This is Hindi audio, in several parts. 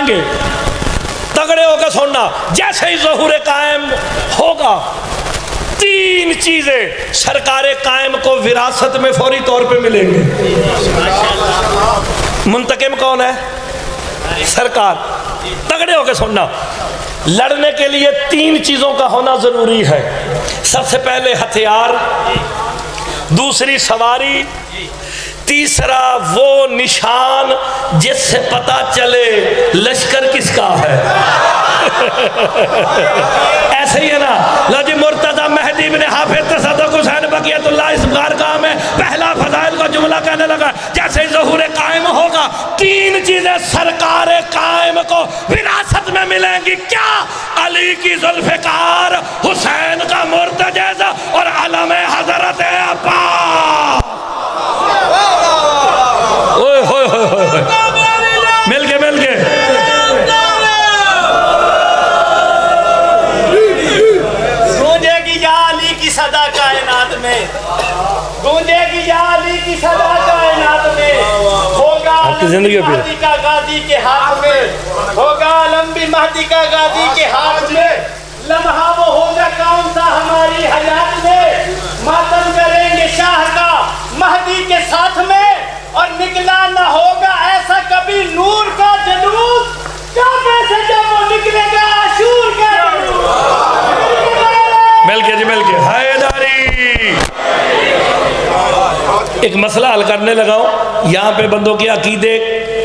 आएंगे। तगड़े होकर सुनना, जैसे ही ज़हूर कायम होगा 3 चीजें सरकारे कायम को विरासत में फौरी तौर पे मिलेंगे। मुंतकिम कौन है? सरकार। तगड़े होकर सुनना, लड़ने के लिए 3 चीजों का होना जरूरी है। सबसे पहले हथियार, दूसरी सवारी, तीसरा वो निशान जिससे पता चले लश्कर किसका है। ऐसे ही है ना। लो जी, मुर्तज़ा मेहदी इब्न हाफिज़ तसद्दुक़ हुसैन बक़ियतुल्लाह इस बारगाह में पहला फज़ाइल का जुमला कहने लगा, जैसे ज़हूर कायम होगा 3 चीजें सरकार कायम को विरासत में मिलेंगी। क्या? अली की ज़ुल्फ़िकार, हुसैन का मुर्तज़ज़ और अलम हज़रत अब्बास। ओए होए होए होए, मिल गए मिल गए। गूंजेगी या अली की सदा कायनात में, गूंजेगी या अली की सदा कायनात में। होगा जिंदगी महदी का गाजी के हाथ में, होगा लंबी महदी का गाजी के हाथ में। लम्हा वो होगा कौन सा हमारी हयात में, मातम करेंगे शाह का महदी के साथ में। और निकला न होगा ऐसा कभी नूर का जुलूस, काबे से जब वो निकलेगा आशूर का जुलूस। मिल गया जी, मिल गया। हैदरी एक मसला हल करने लगाओ। यहाँ पे बंदों के अकीदे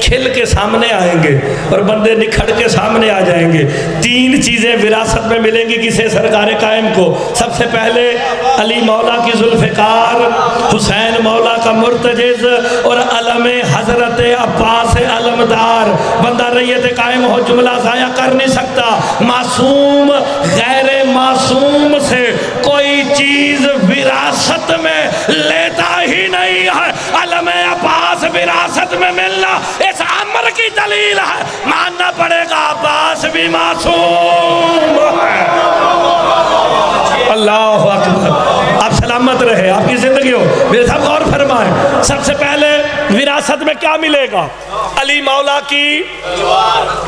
खिल के सामने आएंगे और बंदे निखड़ के सामने आ जाएंगे। 3 चीज़ें विरासत में मिलेंगी किसे? सरकार कायम को। सबसे पहले अली मौला की ज़ुल्फ़िकार, हुसैन मौला का मुर्तज़ज़ और अलम हज़रत अब्बास अलमदार। बंदा रैयत कायम हो जुमला ज़ाया कर नहीं सकता। मासूम गैर मासूम से कोई चीज़ विरासत में लेता ही नहीं है। अलम अब्बास विरासत में मिलना इस अमर की दलील है। मानना पड़ेगा अब्बास भी मासूम है। अल्लाह अकबर। आप सलामत रहे, आपकी जिंदगी हो। मेरे साहब गौर फरमाएं, सबसे पहले विरासत में क्या मिलेगा? अली मौला की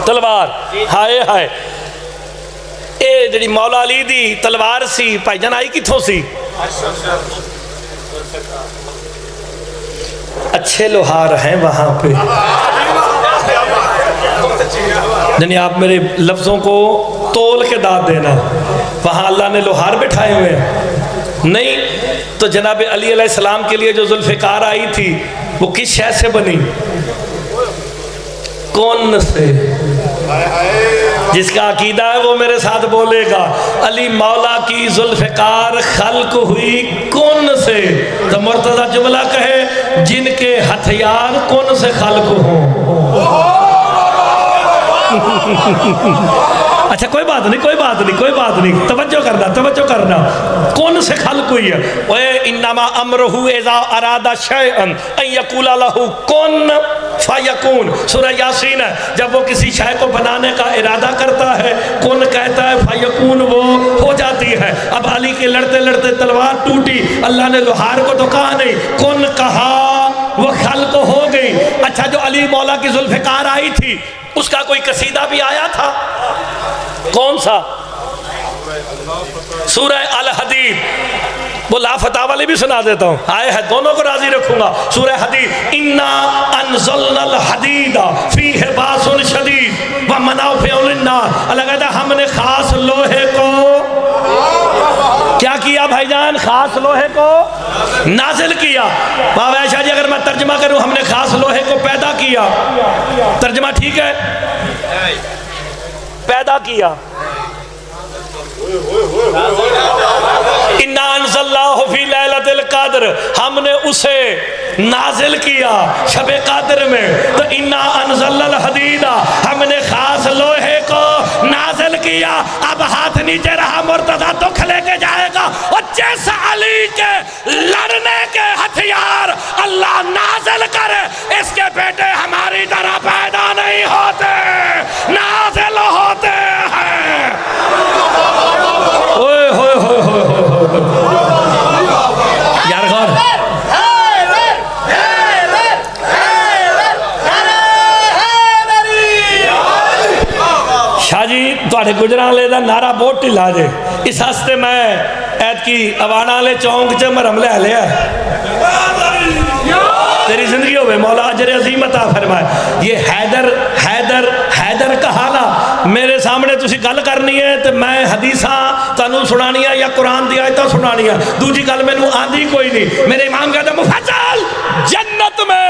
तलवार। हाय हाय, ए जी मौला अली दी तलवार सी भाईजान आई किथों सी? अच्छे लोहार हैं वहां पे। यानी आप मेरे लफ्जों को तोल के दाद देना। वहां अल्लाह ने लोहार बिठाए हुए हैं नहीं तो जनाब अली अलैहिस्सलाम के लिए जो ज़ुल्फ़िकार आई थी वो किस शय से बनी? कौन से? जिसका अकीदा है वो मेरे साथ बोलेगा। अली मौला की ज़ुल्फ़िकार खल्क हुई कौन से? तो मुर्तज़ा जुमला कहे, जिनके हथियार कौन से खल्क हों। अच्छा कोई बात नहीं, कोई बात नहीं, कोई बात नहीं, तवज्जो करना, तवज्जो करना। कौन से खल्क हुई है? ओए इन्नमा अमरुहु इज़ा अरादा शैअन अन यक़ूला लहू कुन फयकून। सूरह यासीन है, जब वो किसी शय को बनाने का इरादा करता है, कुन कहता है, फयकून वो हो जाती है। अब अली के लड़ते लड़ते तलवार टूटी, अल्लाह ने लोहार को तो कहा नहीं, कुन कहा, वो खल्क हो गई। अच्छा जो अली मौला की ज़ुल्फ़िकार आई थी उसका कोई कसीदा भी आया था? कौन सा? सूरह अल हदीद। वो लाफता वाले भी सुना देता हूँ, आए है दोनों को राजी रखूंगा। सूरह हदीद, इन्ना अनज़लनल हदीदा फीहि बासुन शदीद व मनाफ़िउ लिन्नास। अल्लाह कहता है हमने खास लोहे को क्या किया भाईजान? खास लोहे को नाजिल किया। बाबा ऐशा जी अगर मैं तर्जमा करूं, हमने खास लोहे को पैदा किया, तर्जमा ठीक है? पैदा किया। इन्ना अंज़लनाहु फी लैलतिल क़द्र, हमने उसे नाजिल किया शबे क़द्र में। तो इन्ना अंज़लनल हदीदा, हमने खास लोहे को नाजिल किया। अब हाथ नीचे रहा, मुर्तज़ा दुख लेके जाएगा। और जैसे अली के लड़ने के हथियार अल्लाह नाजिल करे, इसके बेटे हमारी तरह पैदा नहीं होते, नाजिल होते हैं। ओए होए होए होए यार गौर। थोड़े गुजराले का नारा बहुत ढिला जे, इस हस्ते मैं ऐतकी अवाना वाले चौंक च मरम लै लिया। तेरी जिंदगी होवे मौला अजर अजीम अता फरमाए। ये हैदर हैदर हैदर कहा ना, मेरे सामने तुसी गल करनी है तो मैं हदीसा तुहानू सुनानी है या कुरान दी आयतां सुनानी है, दूजी गल मैनू आंदी कोई नहीं। मेरे इमाम कहते मुफज्जल जन्नत में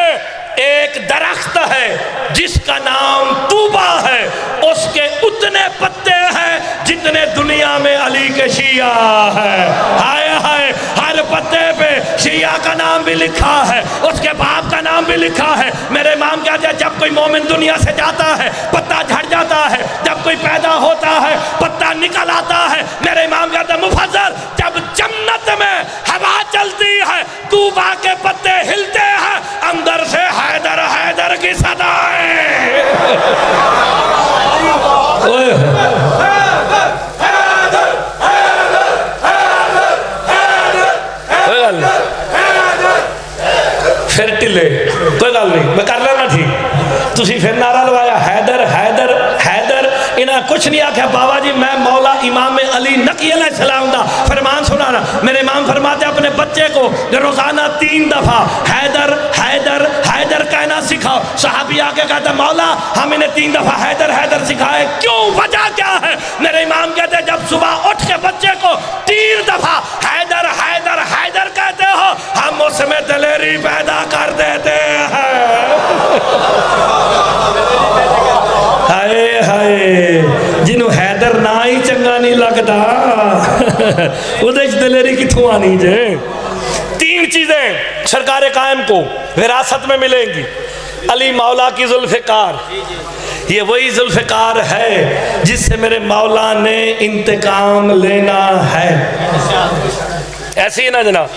एक दरख्त है जिसका नाम तूबा है, उसके उतने पत्ते हैं जितने दुनिया में अली के शिया है। हाय हाय, हर पत्ते पे शिया का नाम भी लिखा है, उसके बाप का नाम भी लिखा है। मेरे इमाम कहते हैं जब कोई मोमिन दुनिया से जाता है पत्ता झड़ जाता है, जब कोई पैदा होता है पत्ता निकल आता है। मेरे इमाम कहते हैं मुफज्जल जब जन्नत में हवा चलती है तूबा के पत्ते हिलते हैं, अंदर से हैदर हैदर की सदाएं। फिर ढिले कोई गल नहीं, मैं कर लेना ठीक। तुसी फिर नारा लवाया हैदर हैदर हैदर, इन्हें कुछ नहीं आख्या। बाबा जी मैं मौला इमाम अली नकी अलैहिस्सलाम दा फरमान सुनाना। मेरे इमाम फरमाते अपने बच्चे को रोजाना 3 दफा हैदर हैदर हैदर कहना सिखाओ। सहाबी आके कहता मौला हम इन्हें 3 दफा हैदर हैदर सिखाए, क्यों, वजह क्या है? मेरे इमाम कहते जब सुबह उठ के बच्चे को 3 दफा हैदर हैदर हैदर कहते हो हम उसमें दिलेरी पैदा कर देते हैं। हाय हाय, जिन्हों हैदर ना ही चंगा नहीं लगता उदे दिलेरी कितों आनी जे। 3 चीजें सरकार कायम को विरासत में मिलेंगी। अली मौला की जुल्फ़िकार, ये वही जुल्फ़िकार है जिससे मेरे मौला ने इंतकाम लेना है। ऐसे ही ना जनाब,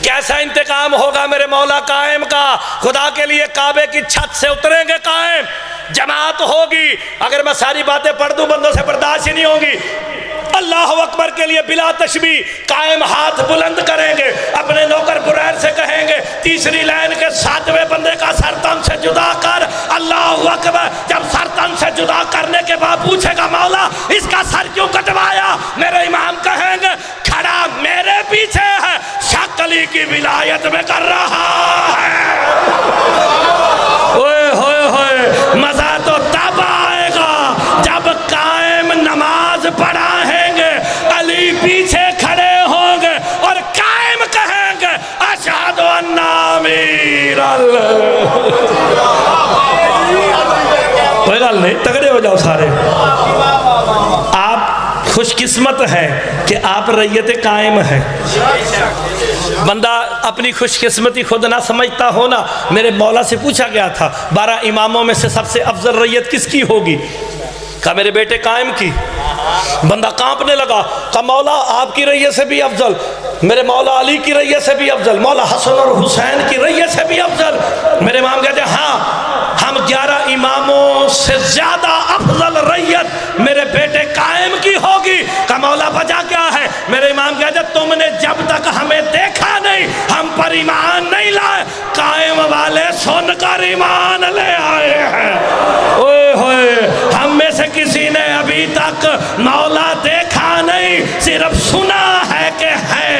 कैसा इंतकाम होगा मेरे मौला कायम का? खुदा के लिए काबे की छत से उतरेंगे कायम, जमात होगी। अगर मैं सारी बातें पढ़ दूं बंदों से बर्दाश्त ही नहीं होगी। अल्लाह अकबर के लिए बिला तशबी कायम हाथ बुलंद करेंगे, अपने नौकर बुरैर से कहेंगे तीसरी लाइन के 7वें बंदे का सर तन से जुदा कर। अल्लाह अकबर, जब सर तन से जुदा करने के बाद पूछेगा मौला इसका सर क्यों कटवाया? मेरे इमाम कहेंगे खड़ा मेरे पीछे है, शक अली की विलायत में कर रहा है। ओए होए होए, मजा तो तब आएगा जब कायम नमाज पढ़ाएंगे, अली पीछे खड़े होंगे और कायम कहेंगे अशहदु अन्ना अमीर अल्लाह। कोई गल नहीं, तगड़े हो जाओ सारे। आप खुशकिस्मत है कि आप रैयत कायम है। बंदा अपनी खुशकिस्मती खुद ना समझता हो ना। मेरे मौला से पूछा गया था 12 इमामों में से सबसे अफजल रैयत किसकी होगी? कहा मेरे बेटे कायम की। बंदा कांपने लगा, कहा मौला आपकी रैयत से भी अफजल, मेरे मौला अली की रैयत से भी अफजल, मौला हसन और हुसैन की रैयत से भी अफजल। मेरे इमाम कहते हैं हाँ, हम 11 इमामों से ज्यादा अफजल रैयत मेरे बेटे कायम की होगी। का मौला वजह क्या है? मेरे इमाम कहते तुमने जब तक हमें देखा नहीं हम पर ईमान नहीं लाए, कायम वाले सुनकर ईमान ले आए हैं। ओए होए, हम में से किसी ने अभी तक मौला देखा नहीं, सिर्फ सुना है कि है।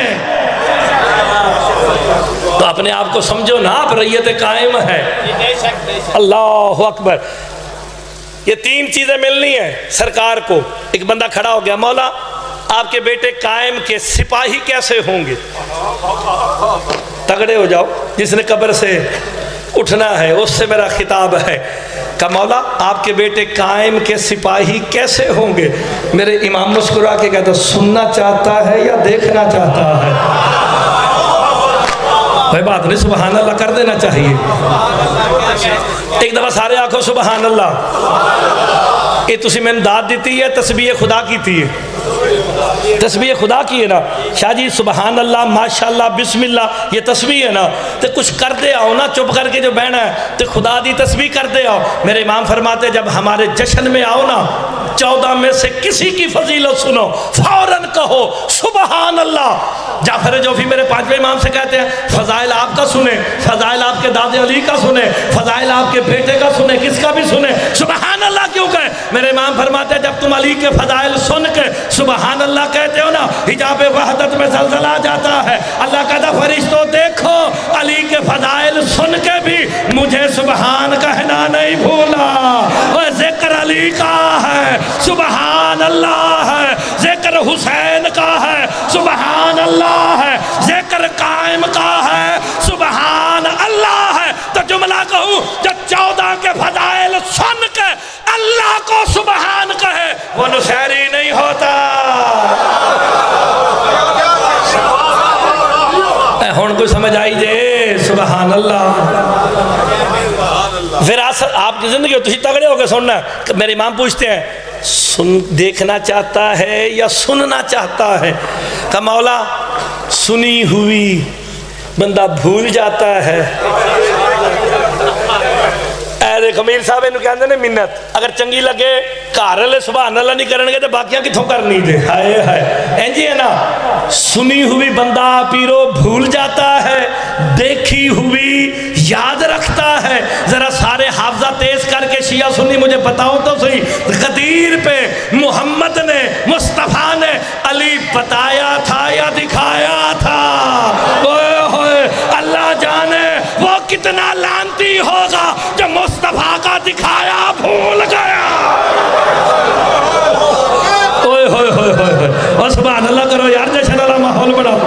तो अपने आप को समझो ना, आप रैयत कायम है। अल्लाह अकबर। ये 3 चीजें मिलनी है सरकार को। एक बंदा खड़ा हो गया, मौला आपके बेटे कायम के सिपाही कैसे होंगे? तगड़े हो जाओ, जिसने कब्र से उठना है उससे मेरा खिताब है। का मौला आपके बेटे कायम के सिपाही कैसे होंगे? मेरे इमाम मुस्कुरा के कहते सुनना चाहता है या देखना चाहता है? कोई बात नहीं, सुबहान अल्लाह कर देना चाहिए। एक दफा सारे आखो सुबहान अल्लाह। ये तुसी मैंने दाद दी है, तस्बीह खुदा की थी, तस्बीह खुदा की है ना। शाह जी सुबहान अल्लाह माशाअल्लाह बिस्मिल्लाह ये तस्बीह है ना, तो कुछ कर दे आओ ना, चुप करके जो बहना है तो खुदा दी तस्बीह कर दे आओ। मेरे इमाम फरमाते जब हमारे जश्न में आओ ना, 14 में से किसी की फजीलत सुनो, फौरन कहो सुबहान अल्लाह। जाफर जोफी मेरे 5वें इमाम से कहते हैं फजाइल आपका सुने, फजाइल आपके दादे अली का सुने, फजाइल आपके बेटे का सुने, किसका भी सुने, सुबहान अल्लाह क्यों कहे? मेरे इमाम फरमाते हैं जब तुम अली के फजाइल सुन के सुबहान अल्लाह कहते हो ना, हिजाब वहदत में जलजला जाता है। अल्लाह कहता फरिश्तों देखो अली के फजाइल सुन के भी मुझे सुबहान कहना नहीं भूला। और जिक्र अली का है सुबहान अल्लाह है, जिक्र हुसैन का है सुबहान अल्लाह है, जिक्र कायम का है सुबहान अल्लाह है। तो जुमला कहूँ जो 14 के फजाइल सुन के अल्लाह को सुबहान कहे वो नुसैरी नहीं होता। हुण कोई समझ आई जे सुबहान अल्लाह। विरासत आपकी जिंदगी हो, तुम तगड़े होकर सुनना। मेरे इमाम पूछते हैं सुन देखना चाहता है या सुनना चाहता है? का मौला सुनी हुई बंदा भूल जाता है। देखो मीर साहब इन्हों कहते ने मिन्नत अगर चंगी लगे घर वाले सुभान अल्लाह नहीं करनगे तो बाकियां किथों करनी दे। हाय हाय इंज है ना, सुनी हुई बंदा पीरो भूल जाता है, देखी हुई याद रखता है। जरा सारे हाफजा तेज करके शिया सुन्नी मुझे बताओ तो सही, गदीर पे मोहम्मद ने मुस्तफ़ा ने अली बताया था या दिखाया था? ओए होए अल्लाह जाने वो कितना लानती होगा जो मुस्तफ़ा का दिखाया भूल गया। ओए होए होए होए और सुभान अल्लाह करो यार, जैसे वाला माहौल बनाओ।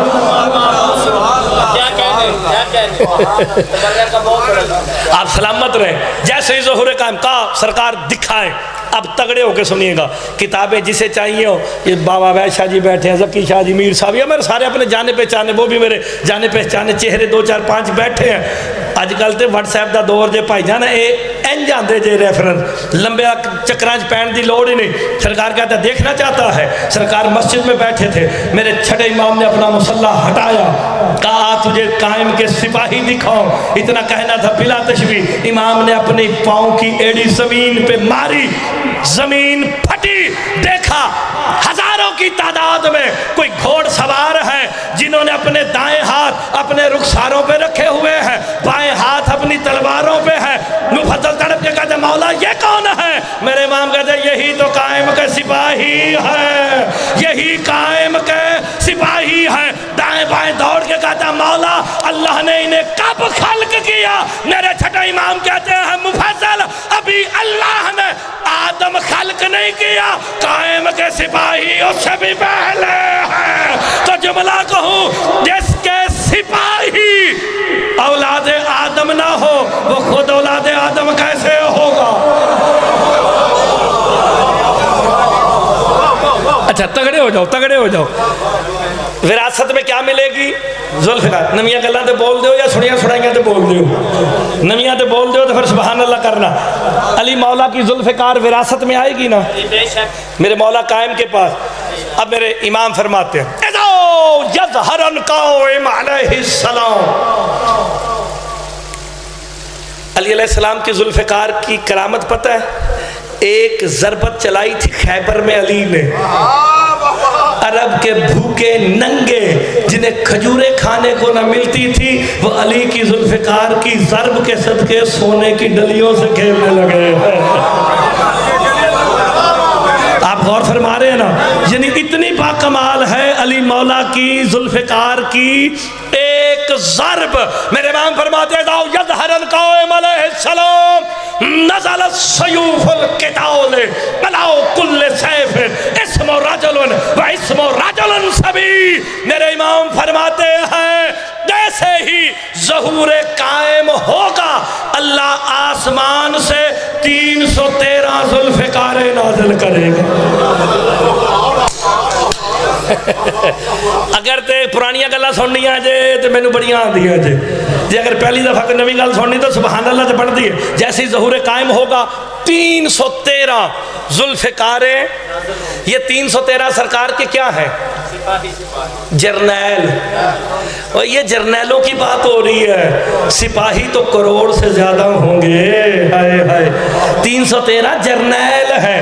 आप सलामत रहे। जैसे ही ज़ोहरे कायम का सरकार दिखाए, अब तगड़े होके सुनिएगा। किताबें जिसे चाहिए हो, ये बाबा वैद शाह जी बैठे हैं, जकी शाह जी, मीर साहब, या मेरे सारे अपने जाने पहचाने, वो भी मेरे जाने पहचाने चेहरे 2 4 5 बैठे हैं। अजकल तो व्हाट्सएप का दौर जे भाई जान ये इंज आते जे रेफरेंस लंबे चक्कर पैन की लोड़ ही नहीं। सरकार कहता देखना चाहता है। सरकार मस्जिद में बैठे थे, मेरे छठे इमाम ने अपना मुसल्ला हटाया, कहा तुझे कायम के सिपाही दिखाओ। इतना कहना था बिला तशबीह। इमाम ने अपनी पाँव की एड़ी जमीन पे मारी, जमीन फटी। देखा हजारों की तादाद में कोई घोड़ सवार है जिन्होंने अपने दाएं हाथ अपने रुखसारों पे रखे हुए हैं, बाएं हाथ अपनी तलवारों पे है। मुफद्दल तड़प के कहते मौला ये कौन है? मेरे इमाम कहते यही तो कायम के सिपाही है, यही कायम के सिपाही है। दाएं बाएं दौड़ के कहता मौला अल्लाह ने इन्हें कब खल्क किया? मेरे छठे इमाम कहते हैं मुफद्दल अभी अल्लाह ने आदम खल्क नहीं किया, कायम के सिपाही उससे भी पहले है। तो जुमला कहूँ जिसके सिपाही औलादे आदम ना हो वो खुद औलादे आदम कैसे होगा? अच्छा तगड़े हो जाओ, तगड़े हो जाओ। विरासत में क्या मिलेगी? जुल्फ़िकार। नवियां गल्लां ते बोल दो या सुनिया सुनाइयां ते बोल दो। नवियां ते बोल दो तो फिर सुभान अल्लाह करना। अली मौला की जुल्फ़िकार विरासत में आएगी ना, मेरे मौला कायम के पास। अब मेरे इमाम फरमाते हैं यज़हरन काइम अलैहिस्सलाम। अली अलैहिस्सलाम की जुल्फ़िकार की करामत पता है? एक ज़रबत चलाई थी खैबर में अली ने। अरब के भूखे नंगे जिन्हें खजूरें खाने को न मिलती थी वो अली की जुल्फ़िकार की ज़रब के सदके सोने की डलियों से खेलने लगे। आप गौर फरमा रहे हैं ना, यानी इतनी बाकमाल है अली मौला की जुल्फ़िकार की एक ज़रब। मेरे इमाम फरमाते हैं यज़हरन काइम अलैहिस्सलाम नज़ल सयूफुल क़िताल बलाउ कुल्ल सैफ इस्मु रजुलन व इस्मु रजुलन सभी। मेरे इमाम फरमाते हैं जैसे ही ज़हूर कायम होगा अल्लाह आसमान से 313 जुल्फ़िकारें नाज़िल करेगा। अगर तो पुरानियां गल्लां सुननियां जे तो मैनू बड़ियां आंदियां जे, जे अगर पहली दफ़ा कोई नवी गल सुननी तो सुभान अल्लाह तो बनती है। जैसे ही ज़हूर कायम होगा 313 जुल्फ़िकारें। ये 313 सरकार के क्या है? जर्नैल। और ये जर्नैलों की बात हो रही है, सिपाही तो करोड़ से ज्यादा होंगे। हाय हाय 313 जर्नैल है।